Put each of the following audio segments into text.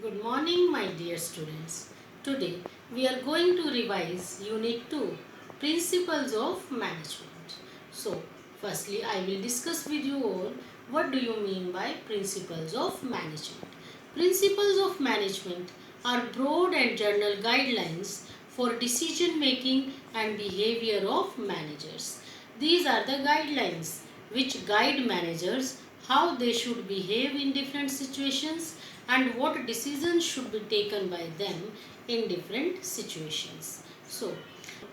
Good morning, my dear students. Today we are going to revise Unit 2 Principles of Management. So, firstly, I will discuss with you all what do you mean by Principles of Management. Principles of Management are broad and general guidelines for decision making and behavior of managers. These are the guidelines which guide managers how they should behave in different situations and what decisions should be taken by them in different situations. So,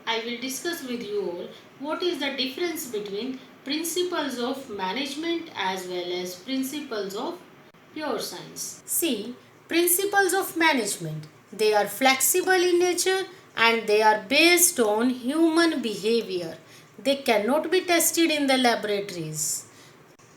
I will discuss with you all what is the difference between principles of management as well as principles of pure science. See, principles of management, they are flexible in nature and they are based on human behavior. They cannot be tested in the laboratories.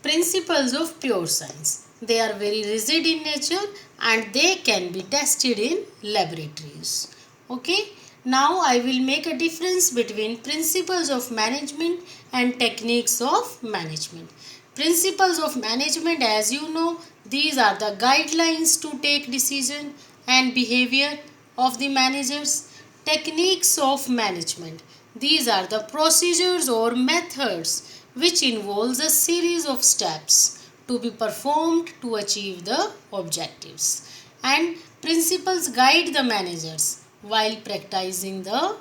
Principles of pure science. They are very rigid in nature and they can be tested in laboratories. Okay. Now I will make a difference between principles of management and techniques of management. Principles of management, as you know, these are the guidelines to take decision and behavior of the managers. Techniques of management, these are the procedures or methods which involves a series of steps to be performed to achieve the objectives. And principles guide the managers while practicing the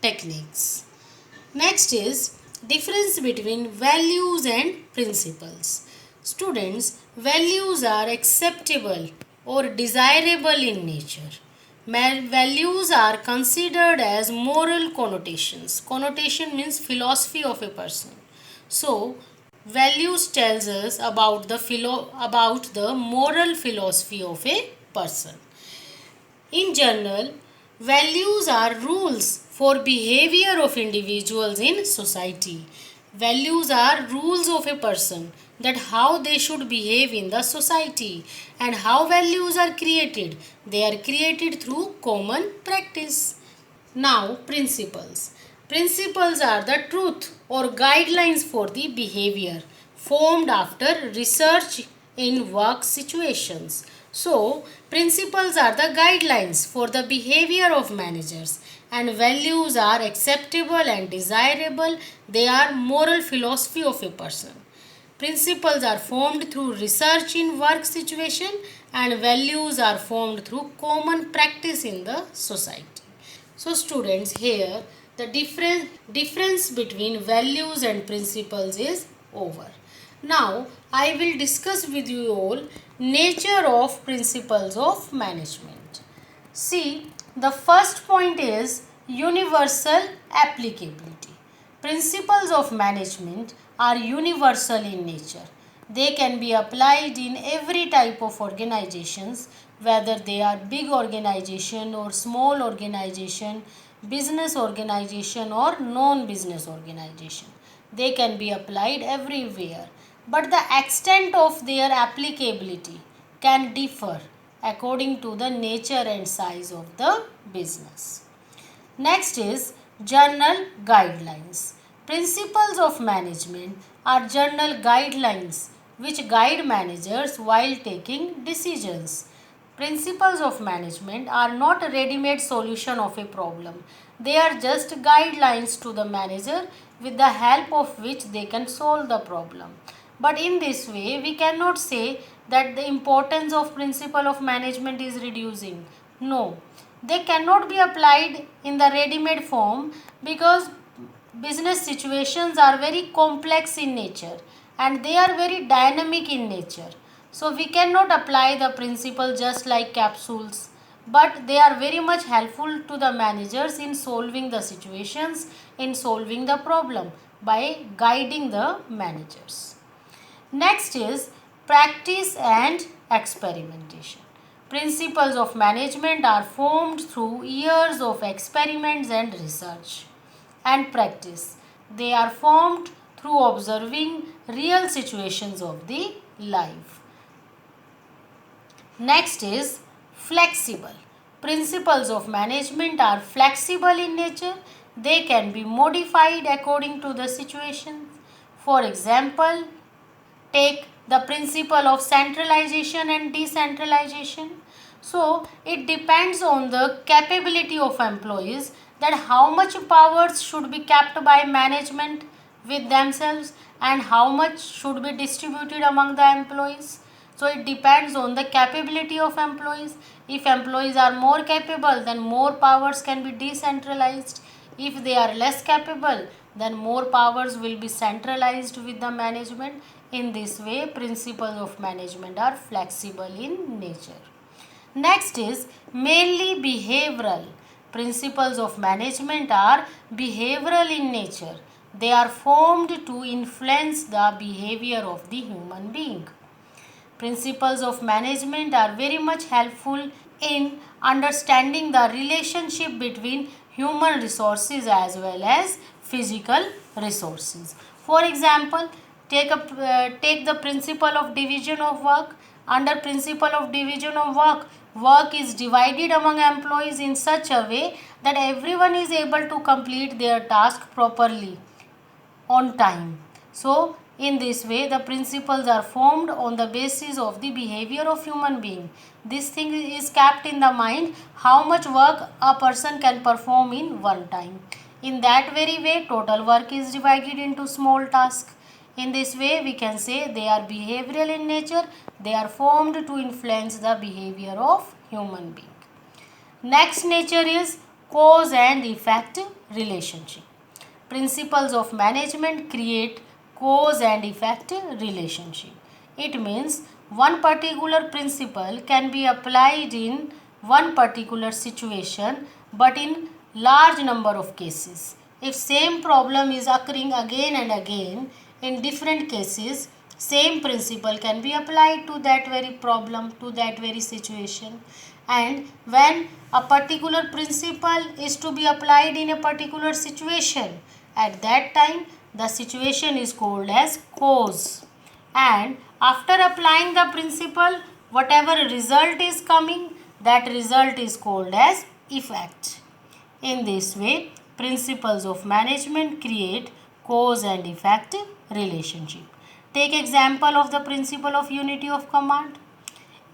techniques. Next is difference between values and principles. Students, values are acceptable or desirable in nature. Values are considered as moral connotations. Connotation means philosophy of a person. So, values tells us about the moral philosophy of a person. In general, values are rules for behavior of individuals in society. Values are rules of a person, that how they should behave in the society. And how values are created? They are created through common practice. Now, principles. Principles are the truth or guidelines for the behavior formed after research in work situations. So, principles are the guidelines for the behavior of managers, and values are acceptable and desirable. They are moral philosophy of a person. Principles are formed through research in work situation and values are formed through common practice in the society. So students, here the difference between values and principles is over. Now I will discuss with you all nature of principles of management. See, the first point is universal applicability. Principles of management are universal in nature. They can be applied in every type of organizations, whether they are big organization or small organization, business organization or non-business organization. They can be applied everywhere, but the extent of their applicability can differ according to the nature and size of the business. Next is journal guidelines. Principles of management are journal guidelines which guide managers while taking decisions. Principles of management are not a ready-made solution of a problem. They are just guidelines to the manager with the help of which they can solve the problem. But in this way, we cannot say that the importance of principle of management is reducing. No, they cannot be applied in the ready-made form because business situations are very complex in nature and they are very dynamic in nature. So we cannot apply the principle just like capsules, but they are very much helpful to the managers in solving the situations, in solving the problem by guiding the managers. Next is practice and experimentation. Principles of management are formed through years of experiments and research and practice. They are formed through observing real situations of the life. Next is flexible. Principles of management are flexible in nature. They can be modified according to the situation. For example, take the principle of centralization and decentralization. So it depends on the capability of employees, that how much powers should be kept by management with themselves and how much should be distributed among the employees. So it depends on the capability of employees. If employees are more capable, then more powers can be decentralized. If they are less capable, then more powers will be centralized with the management. In this way, principles of management are flexible in nature. Next is mainly behavioral. Principles of management are behavioral in nature. They are formed to influence the behavior of the human being. Principles of management are very much helpful in understanding the relationship between human resources as well as physical resources. For example, take the principle of division of work. Under principle of division of work, work is divided among employees in such a way that everyone is able to complete their task properly on time. So, in this way, the principles are formed on the basis of the behavior of human being. This thing is kept in the mind how much work a person can perform in one time. In that very way, total work is divided into small tasks. In this way, we can say they are behavioral in nature. They are formed to influence the behavior of human being. Next nature is cause and effect relationship. Principles of management create cause and effect relationship. It means one particular principle can be applied in one particular situation but in large number of cases. If same problem is occurring again and again in different cases, same principle can be applied to that very problem, to that very situation. And when a particular principle is to be applied in a particular situation, at that time the situation is called as cause, and after applying the principle, whatever result is coming, that result is called as effect. In this way, principles of management create cause and effect relationship. Take example of the principle of unity of command.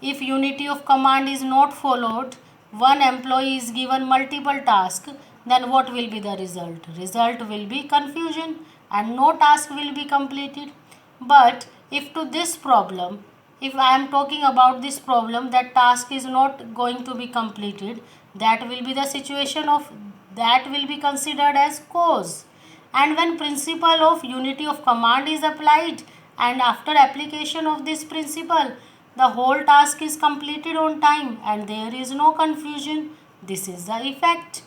If unity of command is not followed, one employee is given multiple tasks, then what will be the result? Result will be confusion and no task will be completed. But if to this problem, if I am talking about this problem, that task is not going to be completed, that will be the situation of, that will be considered as cause. And when principle of unity of command is applied, and after application of this principle, the whole task is completed on time and there is no confusion, this is the effect.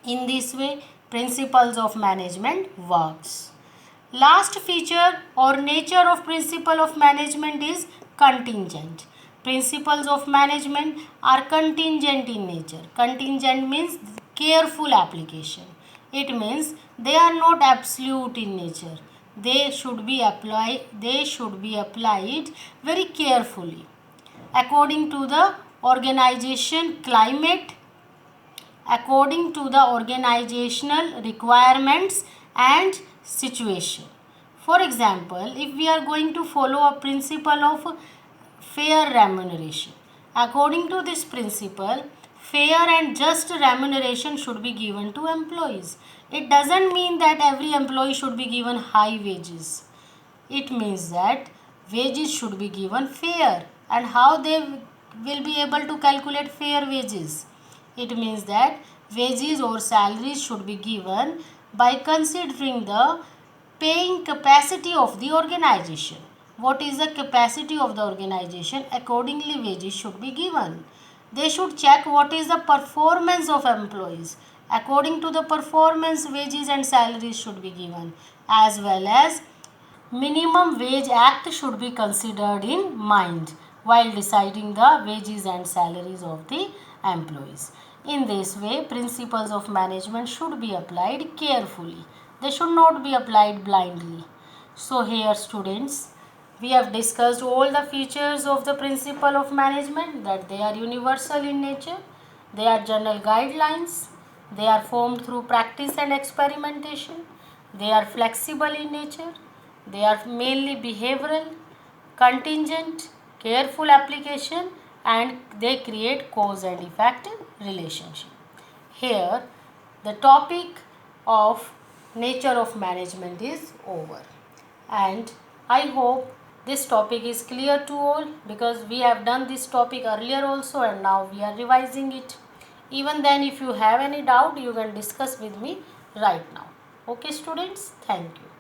In this way, principles of management works. Last feature or nature of principle of management is contingent. Principles of management are contingent in nature. Contingent means careful application. It means they are not absolute in nature. They should be applied very carefully according to the organization climate, according to the organizational requirements and situation. For example, if we are going to follow a principle of fair remuneration, according to this principle, fair and just remuneration should be given to employees. It doesn't mean that every employee should be given high wages. It means that wages should be given fair. And how they will be able to calculate fair wages? It means that wages or salaries should be given by considering the paying capacity of the organization. What is the capacity of the organization? Accordingly, wages should be given. They should check what is the performance of employees. According to the performance, wages and salaries should be given, as well as Minimum Wage Act should be considered in mind while deciding the wages and salaries of the employees. In this way, principles of management should be applied carefully. They should not be applied blindly. So here students, we have discussed all the features of the principle of management, that they are universal in nature, they are general guidelines, they are formed through practice and experimentation, they are flexible in nature, they are mainly behavioral, contingent, careful application and they create cause and effect relationship. Here the topic of nature of management is over, and I hope this topic is clear to all, because we have done this topic earlier also and now we are revising it. Even then, if you have any doubt, you can discuss with me right now. Okay students, thank you.